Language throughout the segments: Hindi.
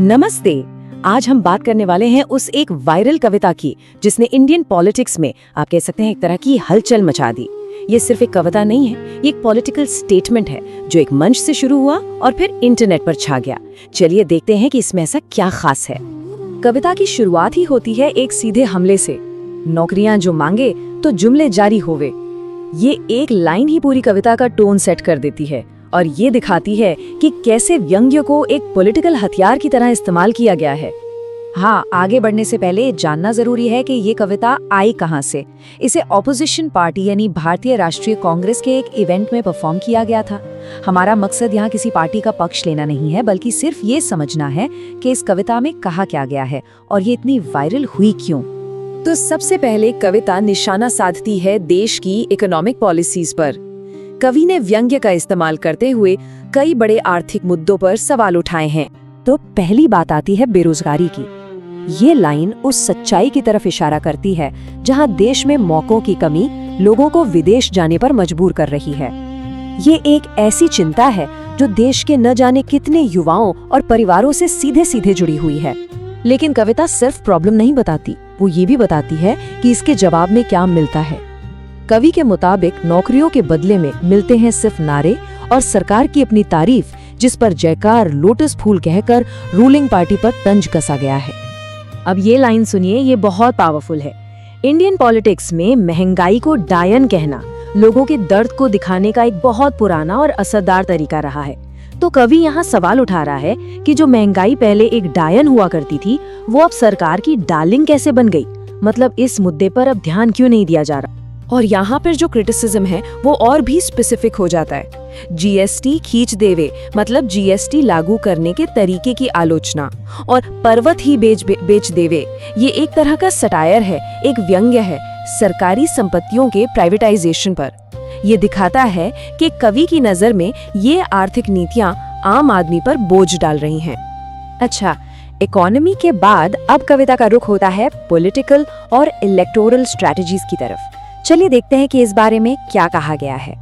नमस्ते। आज हम बात करने वाले हैं उस एक वायरल कविता की जिसने इंडियन पॉलिटिक्स में आप कह सकते हैं एक तरह की हलचल मचा दी। ये सिर्फ एक कविता नहीं है, ये एक पॉलिटिकल स्टेटमेंट है जो एक मंच से शुरू हुआ और फिर इंटरनेट पर छा गया। चलिए देखते हैं कि इसमें ऐसा क्या खास है। कविता की शुरुआत ही होती है एक सीधे हमले से, नौकरियां जो मांगे तो जुमले जारी होवे। ये एक लाइन ही पूरी कविता का टोन सेट कर देती है और ये दिखाती है कि कैसे व्यंग्य को एक पॉलिटिकल हथियार की तरह इस्तेमाल किया गया है। हाँ, आगे बढ़ने से पहले जानना जरूरी है कि ये कविता आई कहाँ से। इसे ऑपोजिशन पार्टी यानी भारतीय राष्ट्रीय कांग्रेस के एक इवेंट में परफॉर्म किया गया था। हमारा मकसद यहाँ किसी पार्टी का पक्ष लेना नहीं है, बल्कि सिर्फ ये समझना है कि इस कविता में कहा क्या गया है और ये इतनी वायरल हुई क्यों। तो सबसे पहले कविता निशाना साधती है देश की इकोनॉमिक पॉलिसीज पर। कवि ने व्यंग्य का इस्तेमाल करते हुए कई बड़े आर्थिक मुद्दों पर सवाल उठाए हैं। तो पहली बात आती है बेरोजगारी की। ये लाइन उस सच्चाई की तरफ इशारा करती है जहां देश में मौकों की कमी लोगों को विदेश जाने पर मजबूर कर रही है। ये एक ऐसी चिंता है जो देश के न जाने कितने युवाओं और परिवारों से सीधे सीधे जुड़ी हुई है। लेकिन कविता सिर्फ प्रॉब्लम नहीं बताती, वो ये भी बताती है कि इसके जवाब में क्या मिलता है। कवि के मुताबिक नौकरियों के बदले में मिलते हैं सिर्फ नारे और सरकार की अपनी तारीफ, जिस पर जयकार लोटस फूल कहकर रूलिंग पार्टी पर तंज कसा गया है। अब ये लाइन सुनिए, ये बहुत पावरफुल है। इंडियन पॉलिटिक्स में महंगाई को डायन कहना लोगों के दर्द को दिखाने का एक बहुत पुराना और असरदार तरीका रहा है। तो कवि यहाँ सवाल उठा रहा है कि जो महंगाई पहले एक डायन हुआ करती थी, वो अब सरकार की डार्लिंग कैसे बन गई। मतलब इस मुद्दे पर अब ध्यान क्यों नहीं दिया जा रहा। और यहाँ पर जो क्रिटिसिज्म है वो और भी स्पेसिफिक हो जाता है। जीएसटी खींच देवे, मतलब जीएसटी लागू करने के तरीके की आलोचना, और पर्वत ही बेच देवे, ये एक तरह का सटायर है, एक व्यंग्य है सरकारी संपत्तियों के प्राइवेटाइजेशन पर। ये दिखाता है कि कवि की नजर में ये आर्थिक नीतियां आम आदमी पर बोझ डाल रही हैं। अच्छा, इकोनॉमी के बाद अब कविता का रुख होता है पॉलिटिकल और इलेक्टोरल स्ट्रेटजीज की तरफ। चलिए देखते हैं कि इस बारे में क्या कहा गया है।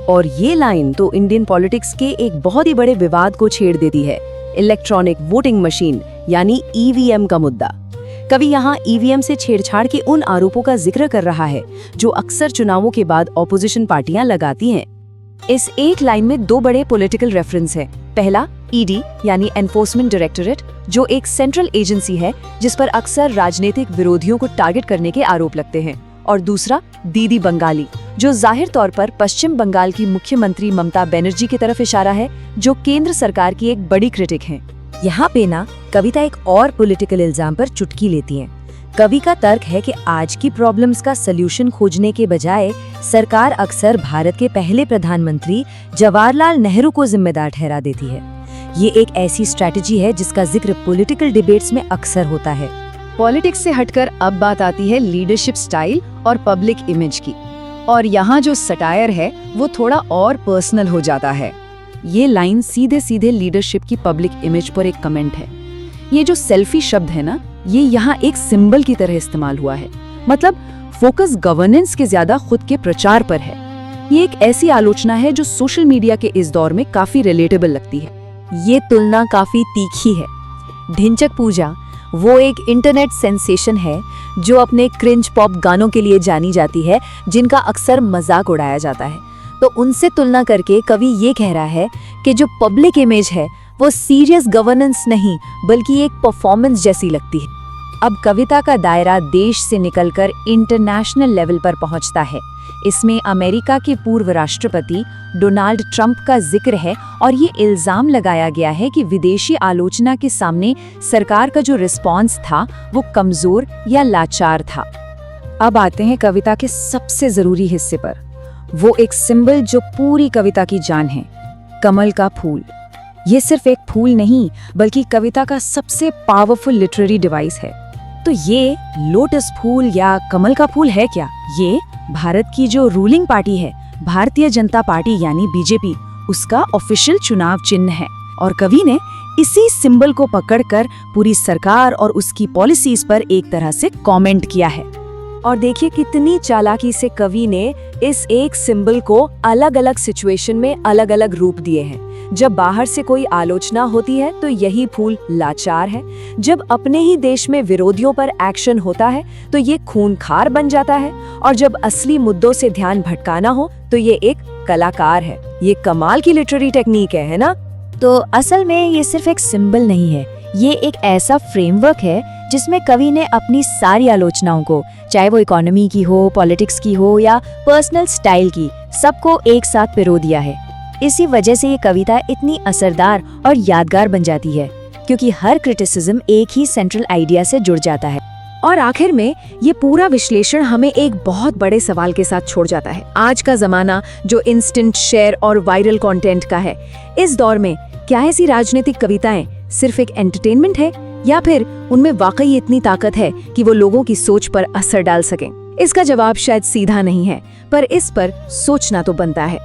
और ये लाइन तो इंडियन पॉलिटिक्स के एक बहुत ही बड़े विवाद को छेड़ देती है, इलेक्ट्रॉनिक वोटिंग मशीन यानी ईवीएम का मुद्दा। कवि यहाँ ईवीएम से छेड़छाड़ के उन आरोपों का जिक्र कर रहा है जो अक्सर चुनावों के बाद ऑपोजिशन पार्टियां लगाती हैं। इस एक लाइन में दो बड़े पॉलिटिकल रेफरेंस है। पहला ईडी यानी एनफोर्समेंट डायरेक्टोरेट, जो एक सेंट्रल एजेंसी है जिस पर अक्सर राजनीतिक विरोधियों को टारगेट करने के आरोप लगते हैं, और दूसरा दीदी बंगाली, जो जाहिर तौर पर पश्चिम बंगाल की मुख्यमंत्री ममता बनर्जी की तरफ इशारा है, जो केंद्र सरकार की एक बड़ी क्रिटिक हैं। यहाँ पे ना कविता एक और पॉलिटिकल इल्जाम पर चुटकी लेती है। कवि का तर्क है कि आज की प्रॉब्लम्स का सलूशन खोजने के बजाय सरकार अक्सर भारत के पहले प्रधानमंत्री जवाहरलाल नेहरू को जिम्मेदार ठहरा देती है। ये एक ऐसी स्ट्रैटेजी है जिसका जिक्र पॉलिटिकल डिबेट्स में अक्सर होता है। पॉलिटिक्स से हटकर अब बात आती है लीडरशिप स्टाइल और पब्लिक इमेज की, और यहाँ जो सटायर है वो थोड़ा और पर्सनल हो जाता है। ये लाइन सीधे सीधे लीडरशिप की पब्लिक इमेज पर एक कमेंट है। ये जो सेल्फी शब्द है ना, ये यहाँ एक सिंबल की तरह इस्तेमाल हुआ है। मतलब फोकस गवर्नेंस के ज्यादा खुद के प्रचार पर है। ये एक ऐसी आलोचना है जो सोशल मीडिया के इस दौर में काफी रिलेटेबल लगती है। ये तुलना काफी तीखी है। ढिंचक पूजा वो एक इंटरनेट सेंसेशन है जो अपने क्रिंज पॉप गानों के लिए जानी जाती है, जिनका अक्सर मजाक उड़ाया जाता है। तो उनसे तुलना करके कवि ये कह रहा है कि जो पब्लिक इमेज है वो सीरियस गवर्नेंस नहीं बल्कि एक परफॉर्मेंस जैसी लगती है। अब कविता का दायरा देश से निकलकर इंटरनेशनल लेवल पर पहुंचता है। इसमें अमेरिका के पूर्व राष्ट्रपति डोनाल्ड ट्रंप का जिक्र है और ये इल्जाम लगाया गया है कि विदेशी आलोचना के सामने सरकार का जो रिस्पॉन्स था वो कमजोर या लाचार था। अब आते हैं कविता के सबसे जरूरी हिस्से पर, वो एक सिंबल जो पूरी कविता की जान है, कमल का फूल। ये सिर्फ एक फूल नहीं बल्कि कविता का सबसे पावरफुल लिटरेरी डिवाइस है। तो ये लोटस फूल या कमल का फूल है क्या? ये भारत की जो रूलिंग पार्टी है, भारतीय जनता पार्टी यानी बीजेपी, उसका ऑफिशियल चुनाव चिन्ह है। और कवि ने इसी सिंबल को पकड़कर पूरी सरकार और उसकी पॉलिसीज पर एक तरह से कमेंट किया है। और देखिए कितनी चालाकी से कवि ने इस एक सिंबल को अलग अलग सिचुएशन में अलग अलग रूप दिए हैं। जब बाहर से कोई आलोचना होती है तो यही फूल लाचार है, जब अपने ही देश में विरोधियों पर एक्शन होता है तो ये खूंखार बन जाता है, और जब असली मुद्दों से ध्यान भटकाना हो तो ये एक कलाकार है। ये कमाल की लिटरेरी टेक्निक है ना? तो असल में ये सिर्फ एक सिंबल नहीं है, ये एक ऐसा फ्रेमवर्क है जिसमें कवि ने अपनी सारी आलोचनाओं को, चाहे वो इकोनॉमी की हो, पॉलिटिक्स की हो या पर्सनल स्टाइल की, सबको एक साथ पिरो दिया है। इसी वजह से ये कविता इतनी असरदार और यादगार बन जाती है, क्योंकि हर क्रिटिसिज्म एक ही सेंट्रल आइडिया से जुड़ जाता है। और आखिर में ये पूरा विश्लेषण हमें एक बहुत बड़े सवाल के साथ छोड़ जाता है। आज का जमाना जो इंस्टेंट शेयर और वायरल कंटेंट का है, इस दौर में क्या ऐसी राजनीतिक कविताएं सिर्फ एक एंटरटेनमेंट है, या फिर उनमें वाकई इतनी ताकत है कि वो लोगों की सोच पर असर डाल सकें? इसका जवाब शायद सीधा नहीं है, पर इस पर सोचना तो बनता है।